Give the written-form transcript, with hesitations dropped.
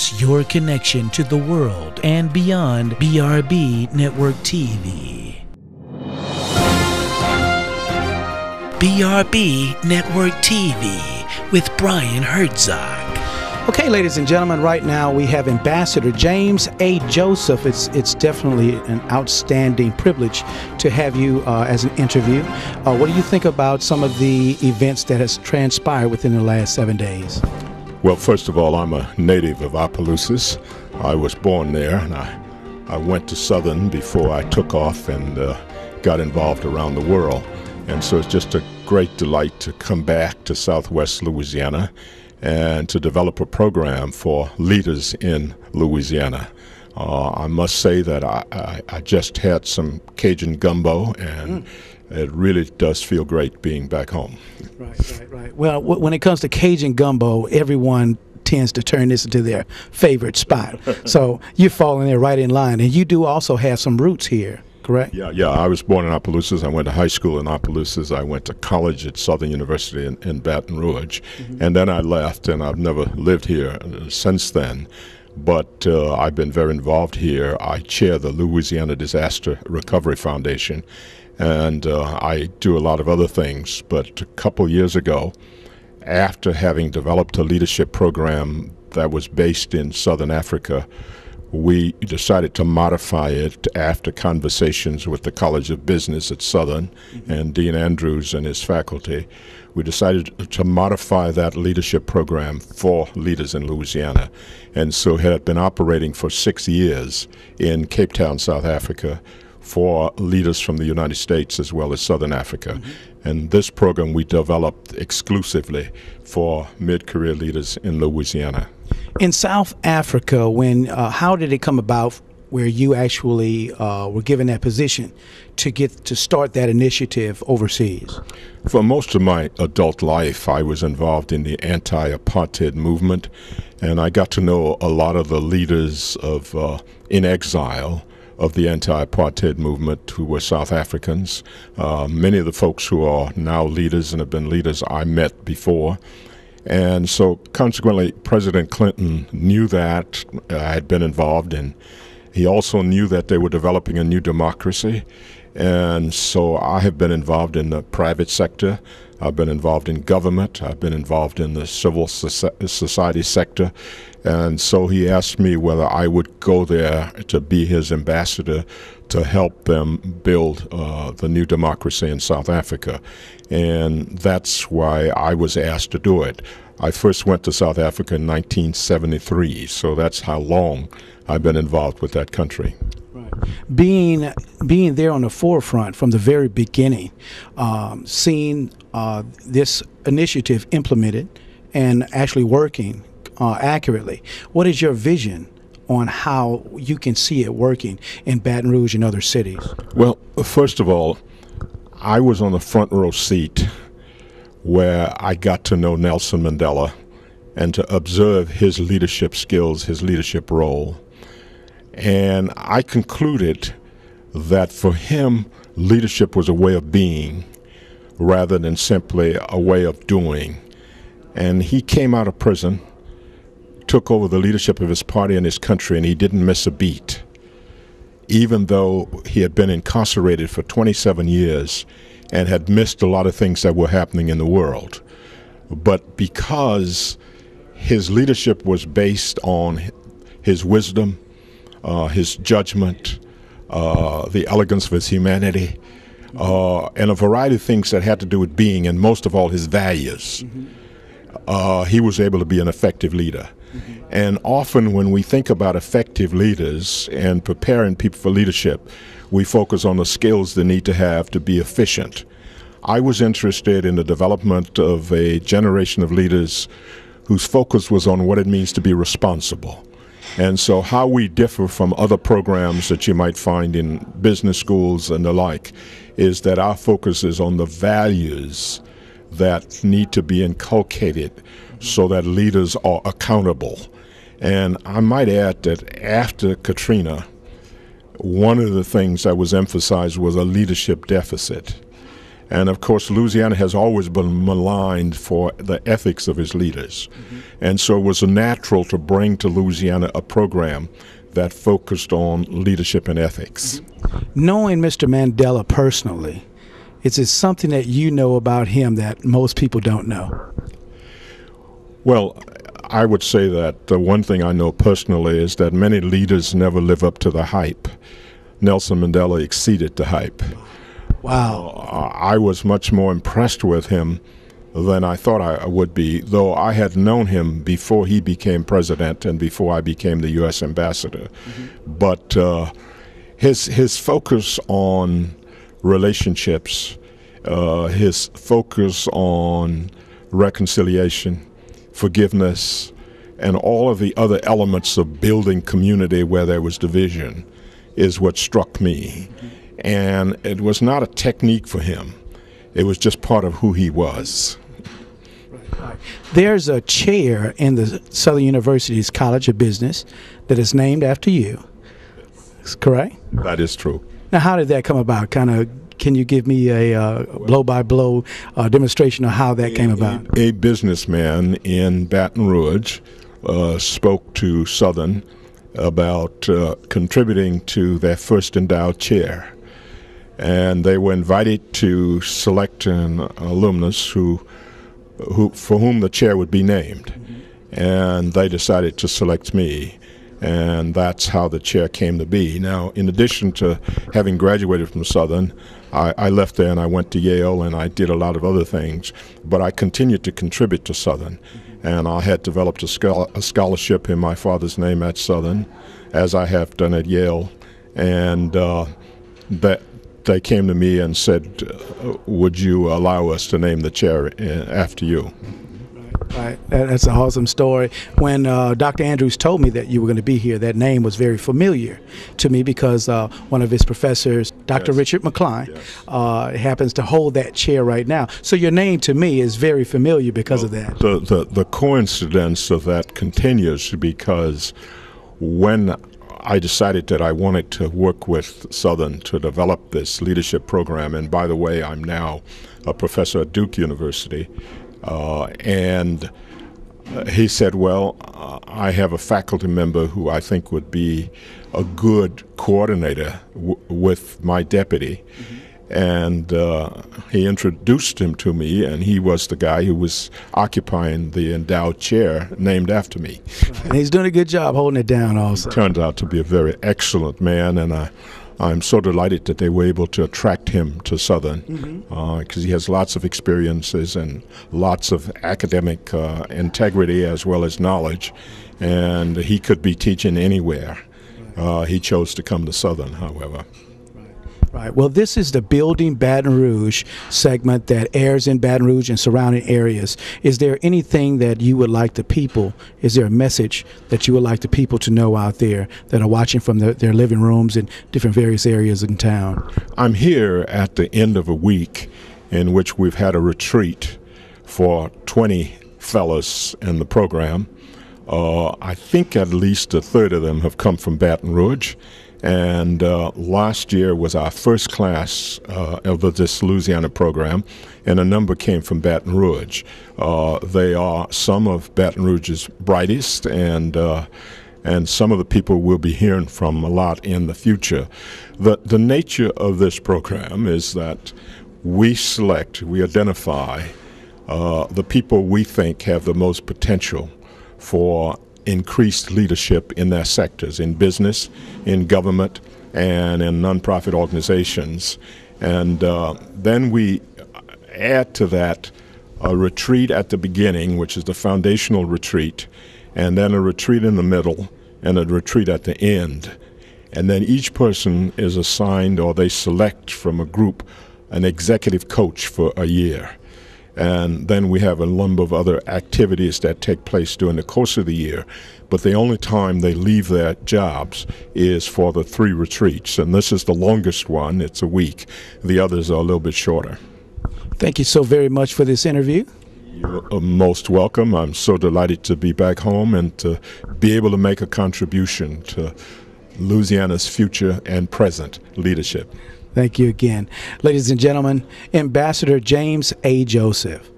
It's your connection to the world and beyond. BRB Network TV. BRB Network TV with Brian Herzog. Okay, ladies and gentlemen, right now we have Ambassador James A. Joseph. It's definitely an outstanding privilege to have you as an interview. What do you think about some of the events that has transpired within the last 7 days? Well, first of all, I'm a native of Opelousas. I was born there, and I went to Southern before I took off and got involved around the world. And so it's just a great delight to come back to Southwest Louisiana and to develop a program for leaders in Louisiana. I must say that I just had some Cajun gumbo, and it really does feel great being back home. Right. Well, when it comes to Cajun gumbo, everyone tends to turn this into their favorite spot. So you're falling there right in line, and you do also have some roots here. Correct? Yeah. I was born in Opelousas. I went to high school in Opelousas. I went to college at Southern University in Baton Rouge. And then I left, and I've never lived here since then. But I've been very involved here. I chair the Louisiana Disaster Recovery Foundation, and I do a lot of other things. But a couple years ago, after having developed a leadership program that was based in Southern Africa, we decided to modify it after conversations with the College of Business at Southern and Dean Andrews and his faculty. We decided to modify that leadership program for leaders in Louisiana. And so it had been operating for 6 years in Cape Town, South Africa, for leaders from the United States as well as Southern Africa. And this program we developed exclusively for mid-career leaders in Louisiana. In South Africa, how did it come about where you actually were given that position to start that initiative overseas? For most of my adult life, I was involved in the anti-apartheid movement, and I got to know a lot of the leaders in exile of the anti-apartheid movement who were South Africans. Many of the folks who are now leaders and have been leaders I met before. And so consequently, President Clinton knew that I had been involved, and he also knew that they were developing a new democracy. And so I have been involved in the private sector. I've been involved in government. I've been involved in the civil society sector. And so he asked me whether I would go there to be his ambassador to help them build the new democracy in South Africa. And that's why I was asked to do it. I first went to South Africa in 1973, so that's how long I've been involved with that country. Right. Being there on the forefront from the very beginning, seeing this initiative implemented and actually working accurately, what is your vision on how you can see it working in Baton Rouge and other cities? Well, first of all, I was on the front row seat where I got to know Nelson Mandela and to observe his leadership skills, his leadership role. And I concluded that for him, leadership was a way of being rather than simply a way of doing. And he came out of prison, took over the leadership of his party and his country, and he didn't miss a beat. Even though he had been incarcerated for 27 years and had missed a lot of things that were happening in the world. But because his leadership was based on his wisdom, his judgment, the elegance of his humanity, and a variety of things that had to do with being, and most of all his values, he was able to be an effective leader. And often when we think about effective leaders and preparing people for leadership, we focus on the skills they need to have to be efficient. I was interested in the development of a generation of leaders whose focus was on what it means to be responsible. And so how we differ from other programs that you might find in business schools and the like is that our focus is on the values that need to be inculcated so that leaders are accountable. And I might add that after Katrina, one of the things that was emphasized was a leadership deficit. And of course, Louisiana has always been maligned for the ethics of its leaders. And so it was natural to bring to Louisiana a program that focused on leadership and ethics. Knowing Mr. Mandela personally, is it something that you know about him that most people don't know? Well, I would say that the one thing I know personally is that many leaders never live up to the hype. Nelson Mandela exceeded the hype. Wow. I was much more impressed with him than I thought I would be, though I had known him before he became president and before I became the U.S. ambassador. But his focus on relationships, his focus on reconciliation, forgiveness, and all of the other elements of building community where there was division is what struck me. And it was not a technique for him. It was just part of who he was. There's a chair in the Southern University's College of Business that is named after you. Correct? That is true. Now, how did that come about? Can you give me a blow-by-blow demonstration of how that came about? A businessman in Baton Rouge spoke to Southern about contributing to their first endowed chair. And they were invited to select an alumnus for whom the chair would be named. And they decided to select me. And that's how the chair came to be. Now, in addition to having graduated from Southern, I left there and I went to Yale and I did a lot of other things. But I continued to contribute to Southern. And I had developed a scholarship in my father's name at Southern, as I have done at Yale. And they came to me and said, would you allow us to name the chair after you? Right. That's an awesome story. When Dr. Andrews told me that you were going to be here, that name was very familiar to me because one of his professors, Dr. Yes. Richard McCline, Yes. happens to hold that chair right now. So your name to me is very familiar because of that. The coincidence of that continues because when I decided that I wanted to work with Southern to develop this leadership program, and by the way, I'm now a professor at Duke University, and he said, well, I have a faculty member who I think would be a good coordinator with my deputy. And he introduced him to me, and he was the guy who was occupying the endowed chair named after me. And he's doing a good job holding it down also. Turned out to be a very excellent man, and I'm so delighted that they were able to attract him to Southern because he has lots of experiences and lots of academic integrity as well as knowledge, and he could be teaching anywhere. He chose to come to Southern, however. Right. Well, this is the Building Baton Rouge segment that airs in Baton Rouge and surrounding areas. Is there anything that you would like the people, is there a message that you would like the people to know out there that are watching from their living rooms in different various areas in town? I'm here at the end of a week in which we've had a retreat for 20 fellows in the program. I think at least a third of them have come from Baton Rouge. And last year was our first class of this Louisiana program, and a number came from Baton Rouge. They are some of Baton Rouge's brightest, and some of the people we'll be hearing from a lot in the future. The nature of this program is that we identify the people we think have the most potential for increased leadership in their sectors, in business, in government, and in nonprofit organizations. And then we add to that a retreat at the beginning, which is the foundational retreat, and then a retreat in the middle, and a retreat at the end. And then each person is assigned, or they select from a group, an executive coach for a year. And then we have a number of other activities that take place during the course of the year. But the only time they leave their jobs is for the 3 retreats. And this is the longest one. It's a week. The others are a little bit shorter. Thank you so very much for this interview. You're most welcome. I'm so delighted to be back home and to be able to make a contribution to Louisiana's future and present leadership. Thank you again. Ladies and gentlemen, Ambassador James A. Joseph.